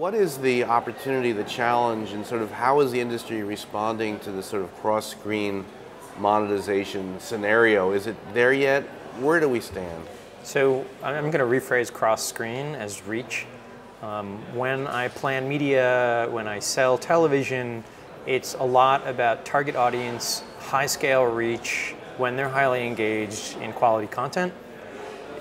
What is the opportunity, the challenge, and sort of how is the industry responding to this sort of cross-screen monetization scenario? Is it there yet? Where do we stand? So I'm going to rephrase cross-screen as reach. When I plan media, when I sell television, it's a lot about target audience, high-scale reach, when they're highly engaged in quality content.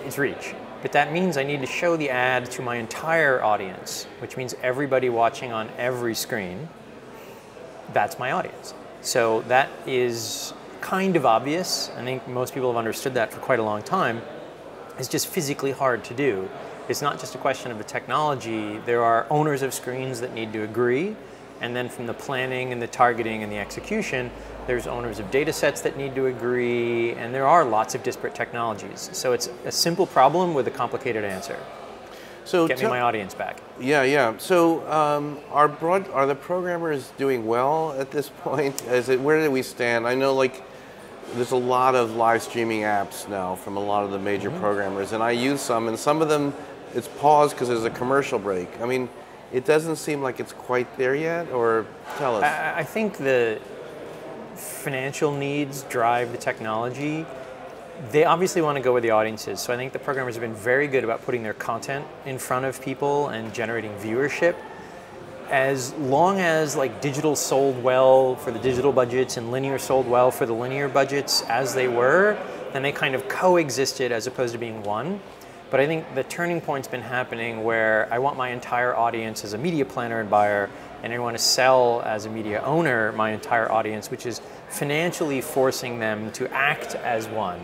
It's reach. But that means I need to show the ad to my entire audience, which means everybody watching on every screen. That's my audience. So that is kind of obvious. I think most people have understood that for quite a long time. It's just physically hard to do. It's not just a question of the technology. There are owners of screens that need to agree. And then from the planning and the targeting and the execution, there's owners of data sets that need to agree, and there are lots of disparate technologies. So it's a simple problem with a complicated answer. So get me my audience back. Yeah. So are the programmers doing well at this point? Where do we stand? I know there's a lot of live streaming apps now from a lot of the major programmers, and I use some, and some of them it's paused because there's a commercial break. I mean, it doesn't seem like it's quite there yet, or tell us. I think the financial needs drive the technology. They obviously want to go where the audience is, so I think the programmers have been very good about putting their content in front of people and generating viewership. As long as digital sold well for the digital budgets and linear sold well for the linear budgets as they were, then they kind of coexisted as opposed to being one. But I think the turning point's been happening where I want my entire audience as a media planner and buyer, and I want to sell as a media owner my entire audience, which is financially forcing them to act as one,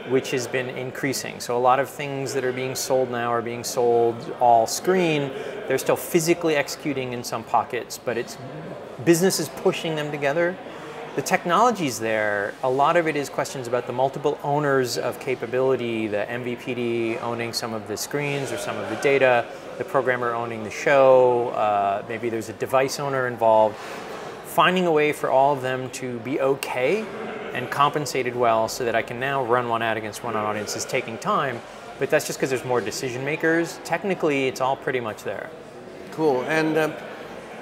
which has been increasing. So a lot of things that are being sold now are being sold all screen. They're still physically executing in some pockets, but it's businesses pushing them together. The technology's there. A lot of it is questions about the multiple owners of capability, the MVPD owning some of the screens or some of the data, the programmer owning the show, maybe there's a device owner involved. Finding a way for all of them to be okay and compensated well so that I can now run one ad against one audience is taking time, but that's just because there's more decision makers. Technically, it's all pretty much there. Cool. And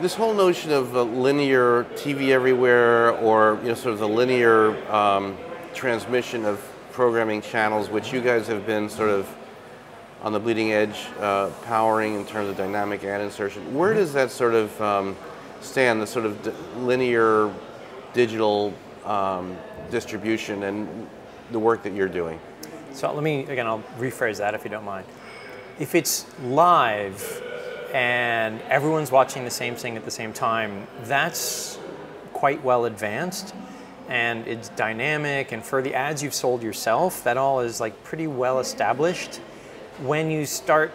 this whole notion of linear TV everywhere, or sort of the linear transmission of programming channels, which you guys have been sort of on the bleeding edge powering in terms of dynamic ad insertion. Where does that sort of stand, the sort of linear digital distribution and the work that you're doing? So again, I'll rephrase that if you don't mind. If it's live and everyone's watching the same thing at the same time, that's quite well advanced, and it's dynamic, and for the ads you've sold yourself, that all is pretty well established. When you start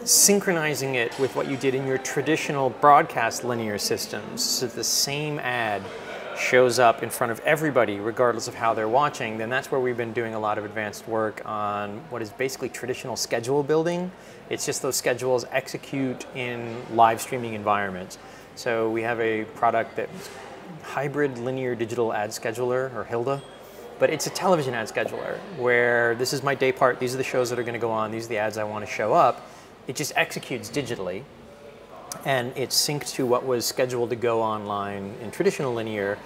synchronizing it with what you did in your traditional broadcast linear systems, so the same ad shows up in front of everybody regardless of how they're watching, then that's where we've been doing a lot of advanced work on what is basically traditional schedule building. It's just those schedules execute in live streaming environments. So we have a product that's hybrid linear digital ad scheduler, or HILDA, but it's a television ad scheduler where this is my day part, these are the shows that are going to go on, these are the ads I want to show up. It just executes digitally, and it's synced to what was scheduled to go online in traditional linear.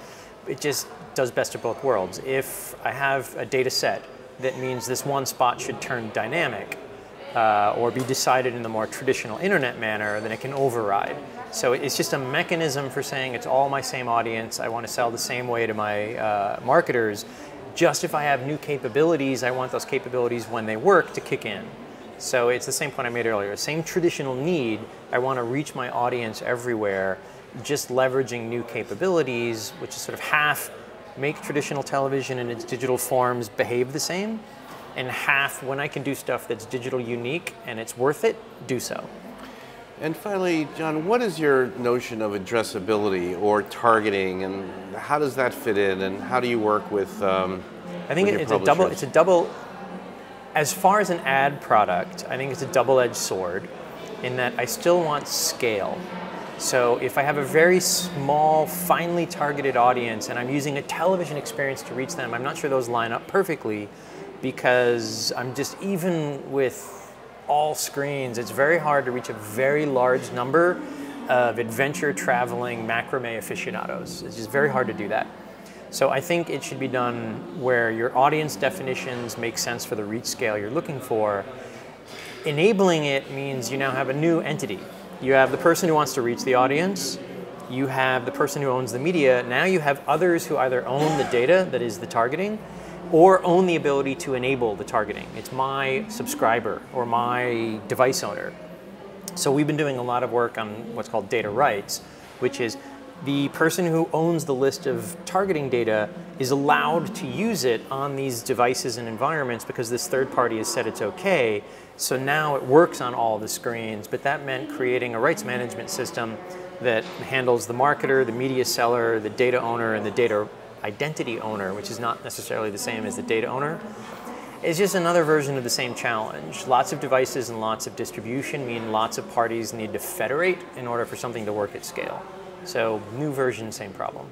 It just does best of both worlds. If I have a data set that means this one spot should turn dynamic or be decided in the more traditional internet manner, then it can override. So it's just a mechanism for saying it's all my same audience, I want to sell the same way to my marketers. Just if I have new capabilities, I want those capabilities when they work to kick in. So it's the same point I made earlier. Same traditional need, I want to reach my audience everywhere, just leveraging new capabilities, which is sort of half make traditional television and its digital forms behave the same, and half, when I can do stuff that's digital unique and it's worth it, do so. And finally, John, what is your notion of addressability or targeting, and how does that fit in, and how do you work with I think it's a double, as far as an ad product, I think it's a double-edged sword in that I still want scale. So if I have a very small, finely targeted audience and I'm using a television experience to reach them, I'm not sure those line up perfectly, because I'm just, even with all screens, it's very hard to reach a very large number of adventure traveling macramé aficionados. It's just very hard to do that. So I think it should be done where your audience definitions make sense for the reach scale you're looking for. Enabling it means you now have a new entity. You have the person who wants to reach the audience, you have the person who owns the media, now you have others who either own the data, that is the targeting, or own the ability to enable the targeting. It's my subscriber or my device owner. So we've been doing a lot of work on what's called data rights, which is the person who owns the list of targeting data is allowed to use it on these devices and environments because this third party has said it's okay. So now it works on all the screens, but that meant creating a rights management system that handles the marketer, the media seller, the data owner, and the data identity owner, which is not necessarily the same as the data owner. It's just another version of the same challenge. Lots of devices and lots of distribution mean lots of parties need to federate in order for something to work at scale. So new version, same problem.